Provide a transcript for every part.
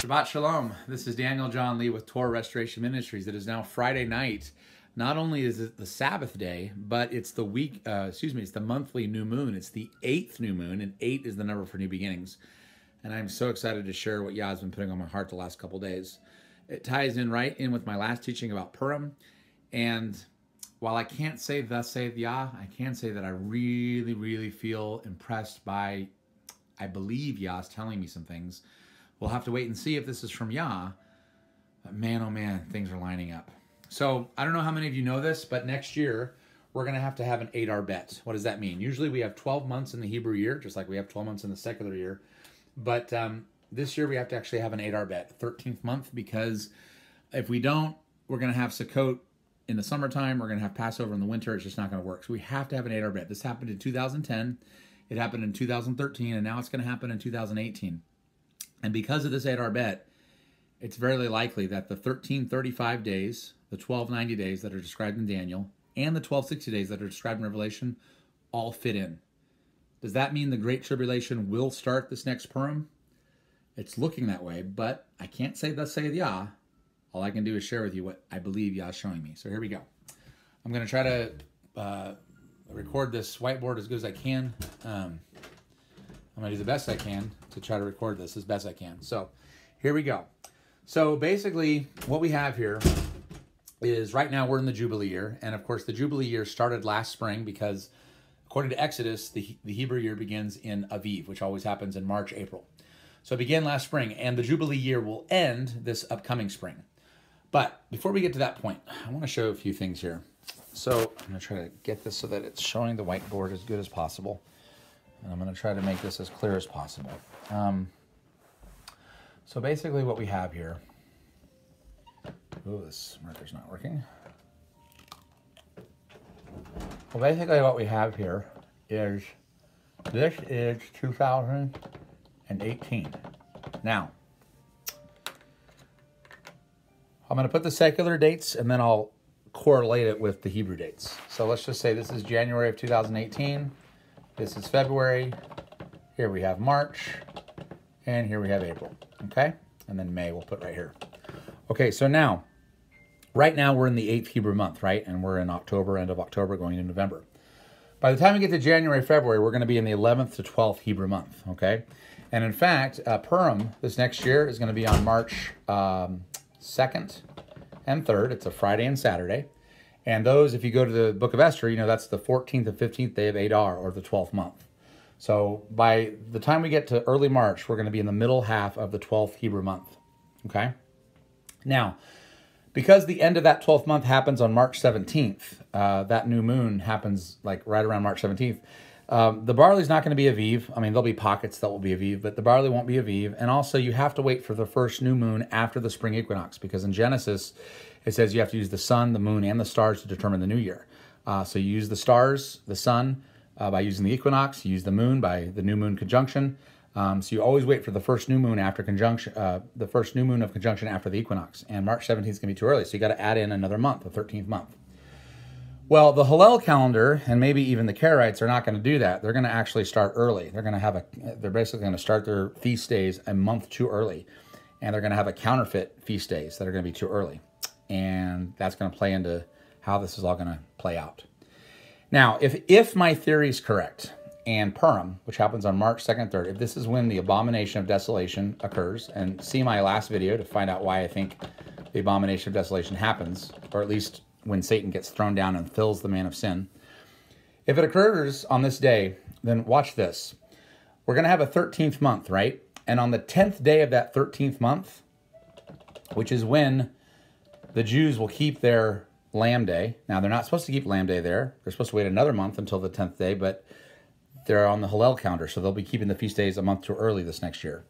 Shabbat Shalom. This is Daniel John Lee with Torah Restoration Ministries. It is now Friday night. Not only is it the Sabbath day, but it's the it's the monthly new moon. It's the 8th new moon, and 8 is the number for new beginnings. And I'm so excited to share what Yah's been putting on my heart the last couple days. It ties in right in with my last teaching about Purim. And while I can't say thus saith Yah, I can say that I really, really feel impressed by, I believe Yah's telling me some things. We'll have to wait and see if this is from Yah. But man, oh man, things are lining up. So I don't know how many of you know this, but next year we're going to have an Adar bet. What does that mean? Usually we have 12 months in the Hebrew year, just like we have 12 months in the secular year. But this year we have to actually have an Adar bet, 13th month, because if we don't, we're going to have Sukkot in the summertime. We're going to have Passover in the winter. It's just not going to work. So we have to have an Adar bet. This happened in 2010. It happened in 2013, and now it's going to happen in 2018. And because of this Adar bet, it's very likely that the 1335 days, the 1290 days that are described in Daniel, and the 1260 days that are described in Revelation all fit in. Does that mean the Great Tribulation will start this next Purim? It's looking that way, but I can't say thus saith Yah. All I can do is share with you what I believe Yah's showing me. So here we go. I'm going to try to record this whiteboard as good as I can. I'm going to do the best I can to try to record this as best I can. So here we go. So basically what we have here is right now we're in the Jubilee year. And of course the Jubilee year started last spring because according to Exodus, the Hebrew year begins in Aviv, which always happens in March, April. So it began last spring, and the Jubilee year will end this upcoming spring. But before we get to that point, I want to show a few things here. So I'm going to try to get this so that it's showing the whiteboard as good as possible. And I'm going to try to make this as clear as possible. So basically what we have here... Ooh, this marker's not working. Well, basically what we have here is, this is 2018. Now, I'm going to put the secular dates and then I'll correlate it with the Hebrew dates. So let's just say this is January of 2018. This is February. Here we have March. And here we have April. Okay? And then May we'll put right here. Okay, so now, right now we're in the 8th Hebrew month, right? And we're in October, end of October, going into November. By the time we get to January, February, we're going to be in the 11th to 12th Hebrew month, okay? And in fact, Purim this next year is going to be on March 2nd and 3rd. It's a Friday and Saturday. And those, if you go to the book of Esther, you know that's the 14th and 15th day of Adar, or the 12th month. So by the time we get to early March, we're going to be in the middle half of the 12th Hebrew month, okay? Now, because the end of that 12th month happens on March 17th, that new moon happens like right around March 17th, the barley's not going to be Aviv. I mean, there'll be pockets that will be Aviv, but the barley won't be Aviv. And also, you have to wait for the first new moon after the spring equinox, because in Genesis, it says you have to use the sun, the moon, and the stars to determine the new year. So you use the stars, the sun, by using the equinox. You use the moon by the new moon conjunction. So you always wait for the first new moon after conjunction, the first new moon of conjunction after the equinox. And March 17th is going to be too early, so you got to add in another month, the 13th month. Well, the Hillel calendar and maybe even the Karaites are not going to do that. They're going to actually start early. They're basically going to start their feast days a month too early, and they're going to have a counterfeit feast days that are going to be too early, and that's going to play into how this is all going to play out. Now, if my theory is correct, and Purim, which happens on March 2nd, 3rd, if this is when the abomination of desolation occurs, and see my last video to find out why I think the abomination of desolation happens, or at least when Satan gets thrown down and fills the man of sin. If it occurs on this day, then watch this. We're going to have a 13th month, right? And on the 10th day of that 13th month, which is when the Jews will keep their Lamb Day. Now, they're not supposed to keep Lamb Day there. They're supposed to wait another month until the 10th day, but they're on the Hillel calendar, so they'll be keeping the feast days a month too early this next year.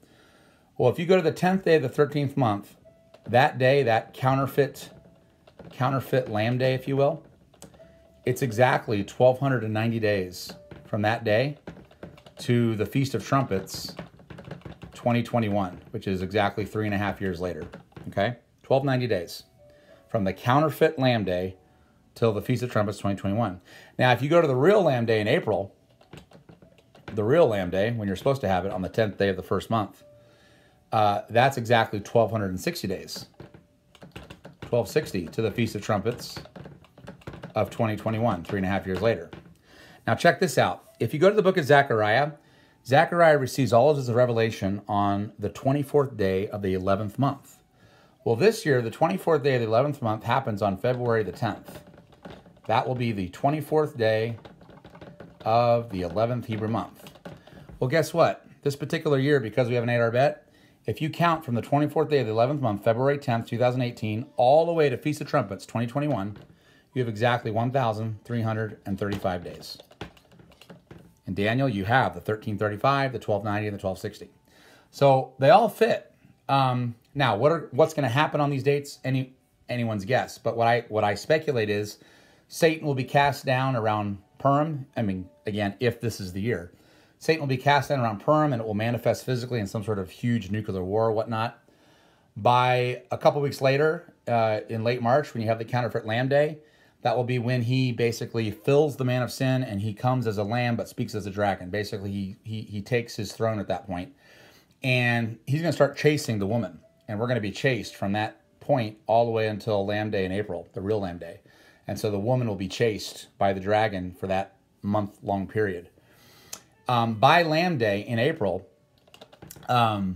Well, if you go to the 10th day of the 13th month, that day, that counterfeit Lamb Day, if you will, it's exactly 1,290 days from that day to the Feast of Trumpets 2021, which is exactly 3.5 years later, okay? 1,290 days from the counterfeit Lamb Day till the Feast of Trumpets 2021. Now, if you go to the real Lamb Day in April, the real Lamb Day, when you're supposed to have it on the 10th day of the first month, That's exactly 1,260 days. 1260 to the Feast of Trumpets of 2021, 3.5 years later. Now check this out. If you go to the book of Zechariah, Zechariah receives all of his revelation on the 24th day of the 11th month. Well, this year, the 24th day of the 11th month happens on February the 10th. That will be the 24th day of the 11th Hebrew month. Well, guess what? This particular year, because we have an 8-hour bet, if you count from the 24th day of the 11th month, February 10th, 2018, all the way to Feast of Trumpets, 2021, you have exactly 1,335 days. In Daniel, you have the 1335, the 1290, and the 1260. So they all fit. Now, what's going to happen on these dates? Anyone's guess. But what I speculate is Satan will be cast down around Purim. I mean, again, if this is the year. Satan will be cast down around Purim, and it will manifest physically in some sort of huge nuclear war or whatnot. By a couple weeks later, in late March, when you have the counterfeit Lamb Day, that will be when he basically fills the man of sin, and he comes as a lamb but speaks as a dragon. Basically, he takes his throne at that point, and he's going to start chasing the woman. And we're going to be chased from that point all the way until Lamb Day in April, the real Lamb Day. And so the woman will be chased by the dragon for that month-long period. By Lamb Day in April, the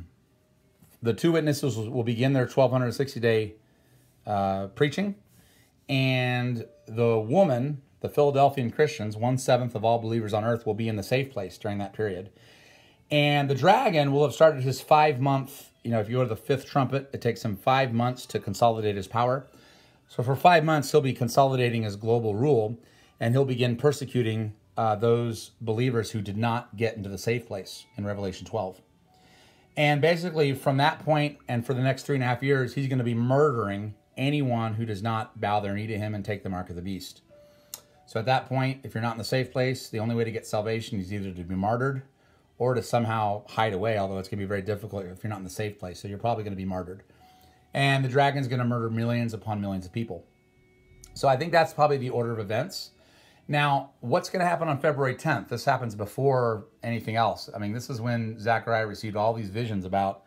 two witnesses will begin their 1,260-day preaching. And the woman, the Philadelphian Christians, 1/7 of all believers on earth, will be in the safe place during that period. And the dragon will have started his 5-month, if you go to the 5th trumpet, it takes him 5 months to consolidate his power. So for 5 months, he'll be consolidating his global rule, and he'll begin persecuting those believers who did not get into the safe place in Revelation 12. And basically, from that point and for the next 3.5 years, he's going to be murdering anyone who does not bow their knee to him and take the mark of the beast. So at that point, if you're not in the safe place, the only way to get salvation is either to be martyred or to somehow hide away, although it's going to be very difficult if you're not in the safe place. So you're probably going to be martyred. And the dragon's going to murder millions upon millions of people. So I think that's probably the order of events. Now, what's going to happen on February 10th? This happens before anything else. I mean, this is when Zechariah received all these visions about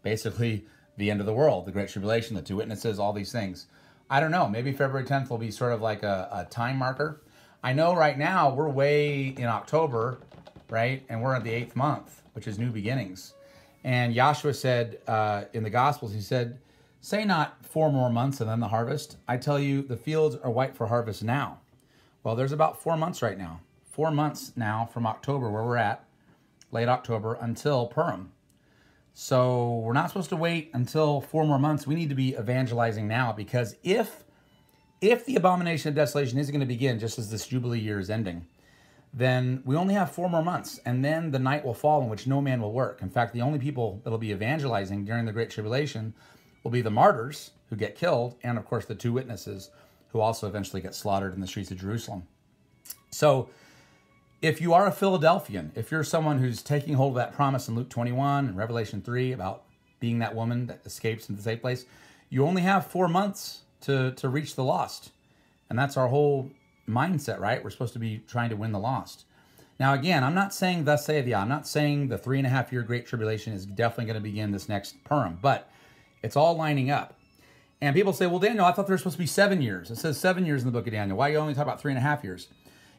basically the end of the world, the Great Tribulation, the two witnesses, all these things. I don't know. Maybe February 10th will be sort of like a time marker. I know right now we're way in October, right? And we're at the 8th month, which is New Beginnings. And Yahshua said in the Gospels, he said, "Say not 4 more months and then the harvest. I tell you, the fields are white for harvest now." Well, there's about 4 months right now. 4 months now from October, where we're at, late October, until Purim. So we're not supposed to wait until 4 more months. We need to be evangelizing now, because if the abomination of desolation is going to begin just as this Jubilee year is ending, then we only have 4 more months, and then the night will fall in which no man will work. In fact, the only people that will be evangelizing during the Great Tribulation will be the martyrs who get killed, and of course the two witnesses who also eventually get slaughtered in the streets of Jerusalem. So if you are a Philadelphian, if you're someone who's taking hold of that promise in Luke 21 and Revelation 3 about being that woman that escapes into the safe place, you only have 4 months to reach the lost. And that's our whole mindset, right? We're supposed to be trying to win the lost. Now, again, I'm not saying thus saith Yah. I'm not saying the 3.5-year Great Tribulation is definitely going to begin this next Purim, but it's all lining up. And people say, well, Daniel, I thought there were supposed to be 7 years. It says 7 years in the book of Daniel. Why are you only talking about 3.5 years?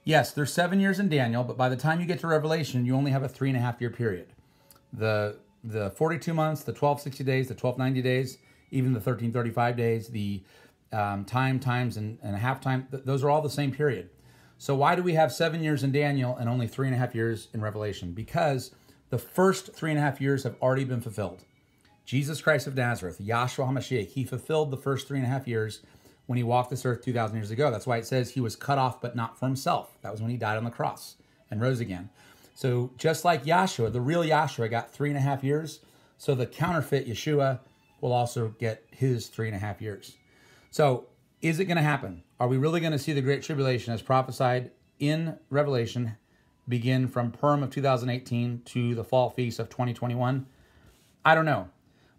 Yes, there's 7 years in Daniel, but by the time you get to Revelation, you only have a 3.5-year period. The 42 months, the 1260 days, the 1290 days, even the 1335 days, the times and a half time, those are all the same period. So why do we have 7 years in Daniel and only 3.5 years in Revelation? Because the first 3.5 years have already been fulfilled. Jesus Christ of Nazareth, Yahshua HaMashiach, he fulfilled the first 3.5 years when he walked this earth 2,000 years ago. That's why it says he was cut off, but not for himself. That was when he died on the cross and rose again. So just like Yahshua, the real Yahshua got 3.5 years, so the counterfeit Yeshua will also get his 3.5 years. So is it going to happen? Are we really going to see the Great Tribulation as prophesied in Revelation begin from Purim of 2018 to the fall feast of 2021? I don't know.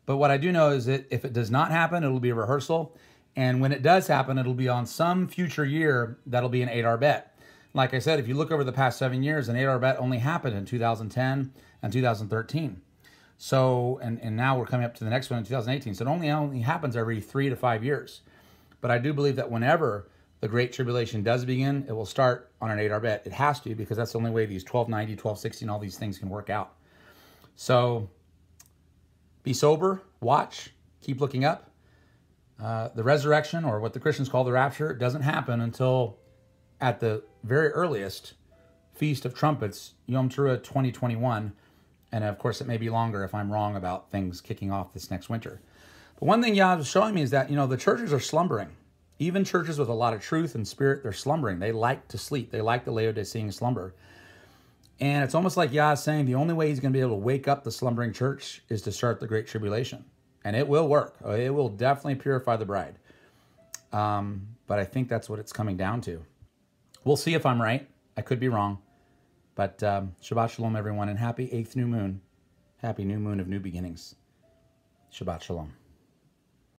But what I do know is that if it does not happen, it'll be a rehearsal. And when it does happen, it'll be on some future year that'll be an 8-hour bet. Like I said, if you look over the past 7 years, an 8-hour bet only happened in 2010 and 2013. So, and now we're coming up to the next one in 2018. So it only happens every 3 to 5 years. But I do believe that whenever the Great Tribulation does begin, it will start on an 8-hour bet. It has to, because that's the only way these 1290, 1260, and all these things can work out. So be sober, watch, keep looking up. The resurrection, or what the Christians call the rapture, doesn't happen until at the very earliest Feast of Trumpets, Yom Teruah 2021. And of course, it may be longer if I'm wrong about things kicking off this next winter. But one thing Yah was showing me is that, the churches are slumbering. Even churches with a lot of truth and spirit, they're slumbering. They like to sleep. They like the Laodicean slumber. And it's almost like Yah is saying the only way he's going to be able to wake up the slumbering church is to start the Great Tribulation. And it will work. It will definitely purify the bride. But I think that's what it's coming down to. We'll see if I'm right. I could be wrong. But Shabbat Shalom, everyone, and happy 8th new moon. Happy new moon of new beginnings. Shabbat Shalom.